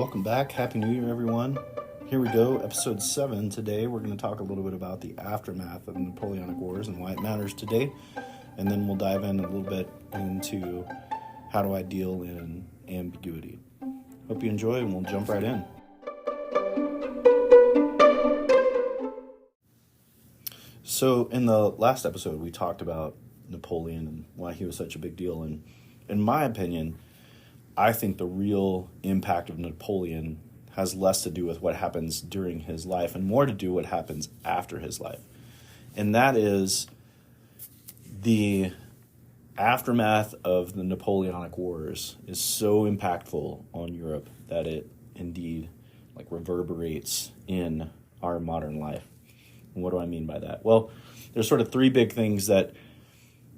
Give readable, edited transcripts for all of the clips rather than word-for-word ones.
welcome back. Happy New Year, everyone. Here we go, episode 7. Today we're going to talk a little bit about the aftermath of the Napoleonic Wars and why it matters today. And then we'll dive in a little bit into how do I deal in ambiguity. Hope you enjoy, and we'll jump right in. So in the last episode, we talked about Napoleon and why he was such a big deal. And in my opinion, I think the real impact of Napoleon has less to do with what happens during his life and more to do what happens after his life. And that is the aftermath of the Napoleonic Wars is so impactful on Europe that it indeed reverberates in our modern life. And what do I mean by that? Well, there's sort of three big things that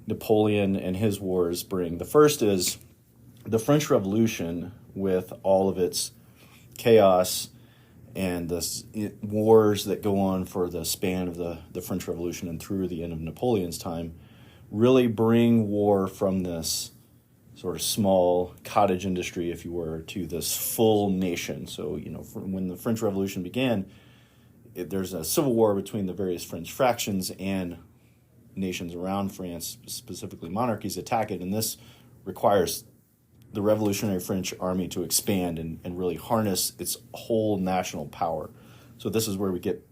Napoleon and his wars bring. The first is the French Revolution, with all of its chaos and the wars that go on for the span of the French Revolution and through the end of Napoleon's time, really bring war from this sort of small cottage industry, if you were, to this full nation. So, when the French Revolution began, there's a civil war between the various French fractions, and nations around France, specifically monarchies, attack it. And this requires the Revolutionary French army to expand and really harness its whole national power. So this is where we get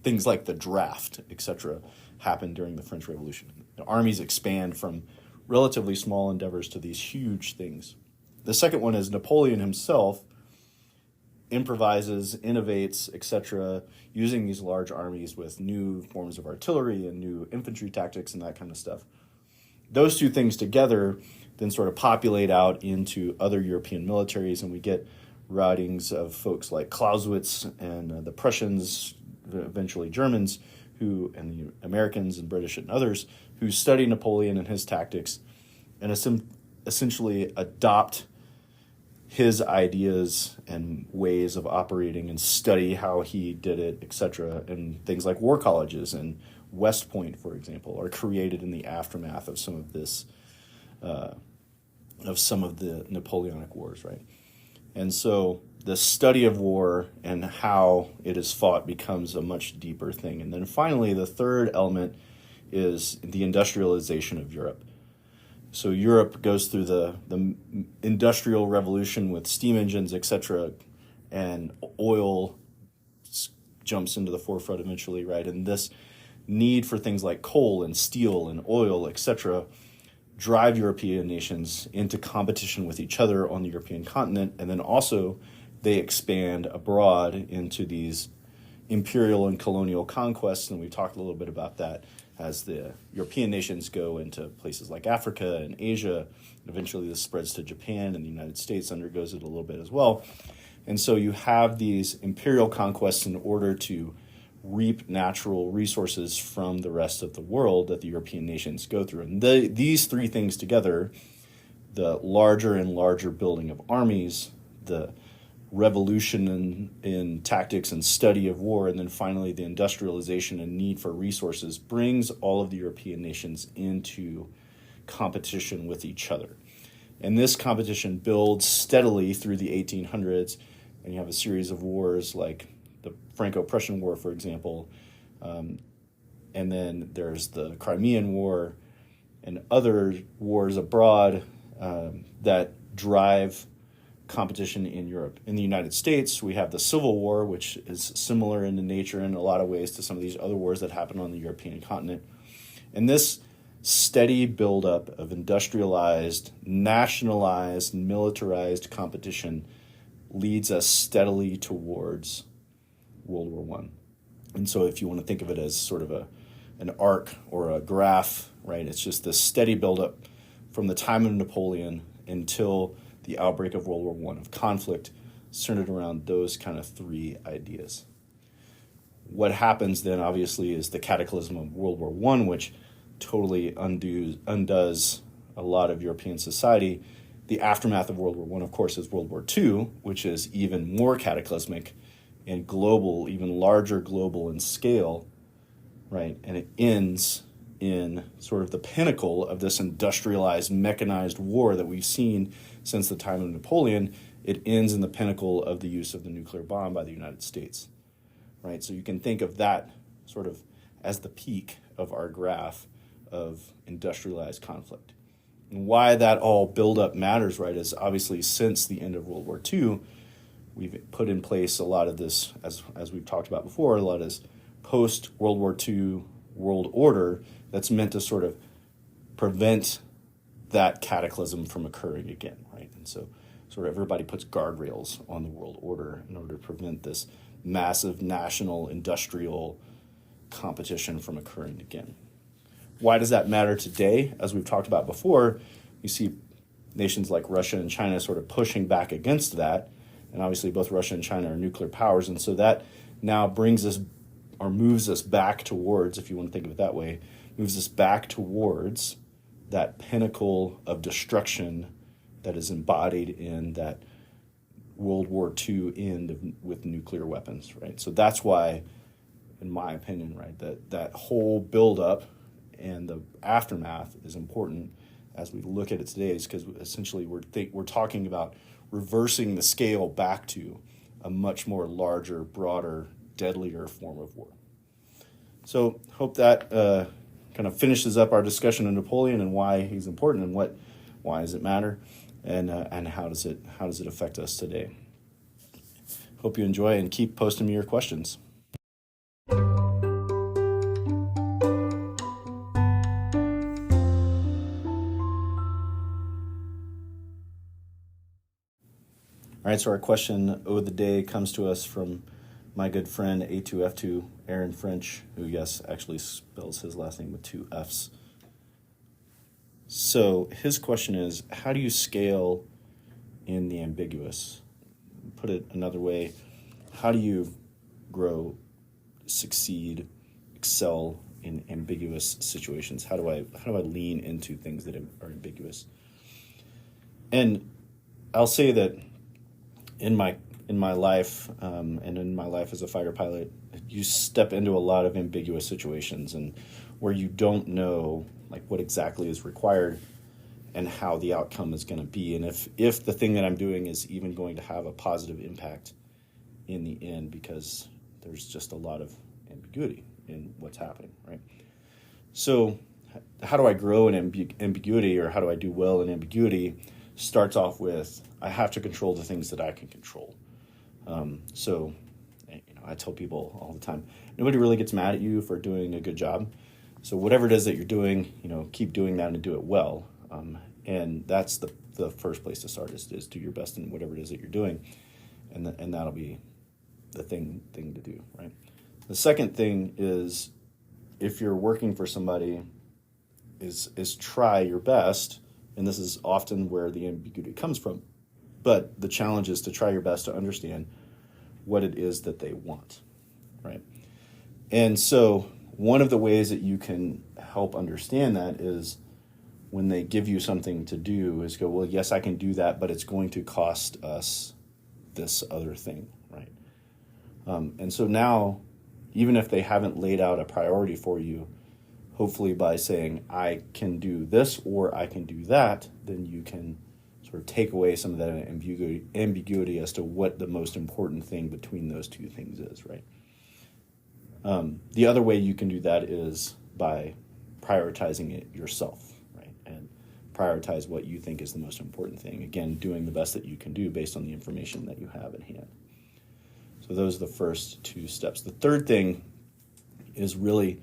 things like the draft, etc., happen during the French Revolution. The armies expand from relatively small endeavors to these huge things. The second one is Napoleon himself improvises, innovates, etc., using these large armies with new forms of artillery and new infantry tactics and that kind of stuff. Those two things together then sort of populate out into other European militaries, and we get writings of folks like Clausewitz and the Prussians, eventually Germans, and the Americans and British and others, who study Napoleon and his tactics and essentially adopt his ideas and ways of operating and study how he did it, etc. And things like war colleges and West Point, for example, are created in the aftermath of some of this, of some of the Napoleonic Wars, right? And so the study of war and how it is fought becomes a much deeper thing. And then finally, the third element is the industrialization of Europe. So Europe goes through the industrial revolution with steam engines, etc., and oil jumps into the forefront eventually, right? And this need for things like coal and steel and oil, etc., drive European nations into competition with each other on the European continent, and then also they expand abroad into these imperial and colonial conquests, and we talked a little bit about that as the European nations go into places like Africa and Asia. Eventually this spreads to Japan, and the United States undergoes it a little bit as well. And so you have these imperial conquests in order to reap natural resources from the rest of the world that the European nations go through. And these three things together, the larger and larger building of armies, the revolution in tactics and study of war, and then finally the industrialization and need for resources, brings all of the European nations into competition with each other. And this competition builds steadily through the 1800s, and you have a series of wars like the Franco-Prussian War, for example, and then there's the Crimean War and other wars abroad that drive competition in Europe. In the United States, we have the Civil War, which is similar in nature in a lot of ways to some of these other wars that happen on the European continent. And this steady buildup of industrialized, nationalized, militarized competition leads us steadily towards World War I. And so if you want to think of it as sort of an arc or a graph, right, it's just this steady buildup from the time of Napoleon until the outbreak of World War I, of conflict centered around those kind of three ideas. What happens then, obviously, is the cataclysm of World War I, which totally undoes a lot of European society. The aftermath of World War I, of course, is World War II, which is even more cataclysmic and global, even larger global in scale, right? And it ends in sort of the pinnacle of this industrialized, mechanized war that we've seen since the time of Napoleon, it ends in the pinnacle of the use of the nuclear bomb by the United States, right? So you can think of that sort of as the peak of our graph of industrialized conflict. And why that all buildup matters, right, is obviously since the end of World War II, we've put in place a lot of this, as we've talked about before, a lot of this post-World War II world order that's meant to sort of prevent that cataclysm from occurring again, right? And so sort of everybody puts guardrails on the world order in order to prevent this massive national industrial competition from occurring again. Why does that matter today? As we've talked about before, you see nations like Russia and China sort of pushing back against that. And obviously both Russia and China are nuclear powers. And so that now brings us or moves us back towards, if you want to think of it that way, moves us back towards that pinnacle of destruction that is embodied in that World War II end with nuclear weapons, right? So that's why, in my opinion, right, that whole buildup and the aftermath is important as we look at it today, is because essentially we're talking about reversing the scale back to a much more larger, broader, deadlier form of war. So hope that kind of finishes up our discussion of Napoleon and why he's important and why does it matter, and how does it affect us today. Hope you enjoy and keep posting me your questions. All right, so our question of the day comes to us from my good friend A2F2, Aaron French, who, yes, actually spells his last name with two Fs. So his question is, how do you scale in the ambiguous? Put it another way, how do you grow, succeed, excel in ambiguous situations? How do I lean into things that are ambiguous? And I'll say that in my life, and in my life as a fighter pilot, you step into a lot of ambiguous situations and where you don't know like what exactly is required and how the outcome is going to be, and if the thing that I'm doing is even going to have a positive impact in the end, because there's just a lot of ambiguity in what's happening, right? So how do I grow in ambiguity, or how do I do well in ambiguity? Starts off with, I have to control the things that I can control. So I tell people all the time, nobody really gets mad at you for doing a good job. So whatever it is that you're doing, keep doing that and do it well. And that's the first place to start is do your best in whatever it is that you're doing. And that'll be the thing to do, right? The second thing is, if you're working for somebody, is try your best. And this is often where the ambiguity comes from. But the challenge is to try your best to understand what it is that they want, right? And so one of the ways that you can help understand that is when they give you something to do is go, well, yes, I can do that, but it's going to cost us this other thing, right? And so now, even if they haven't laid out a priority for you, hopefully by saying, I can do this or I can do that, then you can sort of take away some of that ambiguity as to what the most important thing between those two things is, right? The other way you can do that is by prioritizing it yourself, right? And prioritize what you think is the most important thing. Again, doing the best that you can do based on the information that you have at hand. So those are the first two steps. The third thing is really,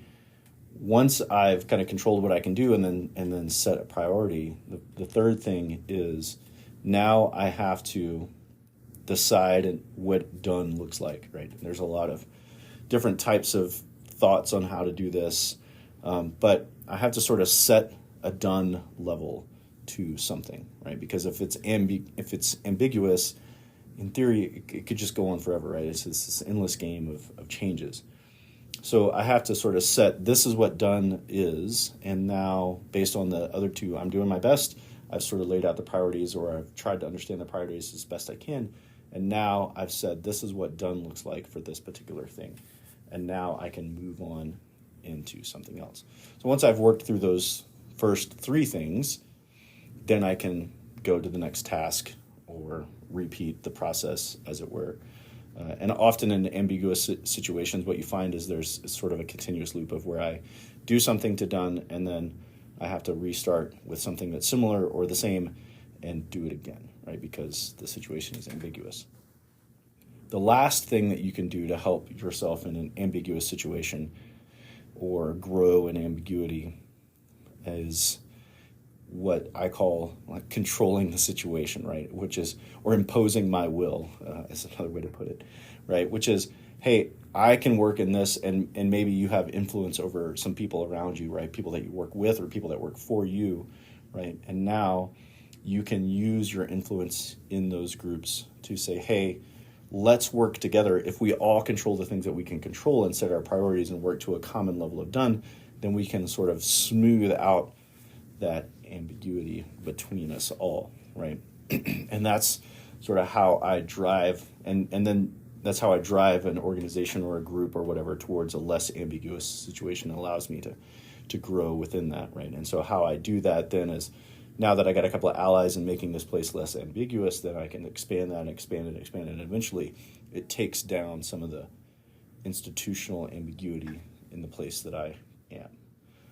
once I've kind of controlled what I can do and then set a priority, the third thing is now I have to decide what done looks like, right? There's a lot of different types of thoughts on how to do this, but I have to sort of set a done level to something, right? Because if it's ambiguous, in theory, it could just go on forever, right? It's this endless game of changes. So I have to sort of set, this is what done is, and now based on the other two, I'm doing my best. I've sort of laid out the priorities, or I've tried to understand the priorities as best I can, and now I've said this is what done looks like for this particular thing, and now I can move on into something else. So once I've worked through those first three things, then I can go to the next task or repeat the process, as it were. And often in ambiguous situations, what you find is there's sort of a continuous loop of where I do something to done, and then I have to restart with something that's similar or the same and do it again, right? Because the situation is ambiguous. The last thing that you can do to help yourself in an ambiguous situation or grow in ambiguity is what I call like controlling the situation, right? Which is, or imposing my will, is another way to put it, right? Which is, hey, I can work in this, and maybe you have influence over some people around you, right? People that you work with or people that work for you, right? And now you can use your influence in those groups to say, hey, let's work together. If we all control the things that we can control and set our priorities and work to a common level of done, then we can sort of smooth out that ambiguity between us all, right? And that's sort of how I drive, and then that's how I drive an organization or a group or whatever towards a less ambiguous situation. That allows me to grow within that, right? And so how I do that then is, now that I got a couple of allies in making this place less ambiguous, then I can expand that and expand it and expand it, and eventually it takes down some of the institutional ambiguity in the place that I am.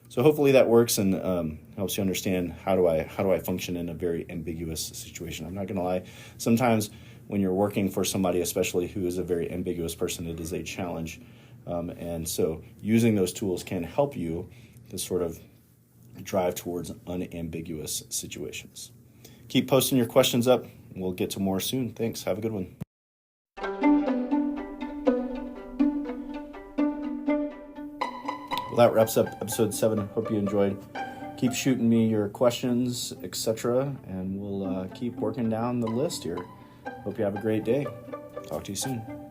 So hopefully that works and helps you understand how do I function in a very ambiguous situation. I'm not going to lie. Sometimes when you're working for somebody, especially who is a very ambiguous person, it is a challenge. And so using those tools can help you to sort of drive towards unambiguous situations. Keep posting your questions up. We'll get to more soon. Thanks. Have a good one. Well, that wraps up episode 7. Hope you enjoyed. Keep shooting me your questions, etc., and we'll keep working down the list here. Hope you have a great day. Talk to you soon.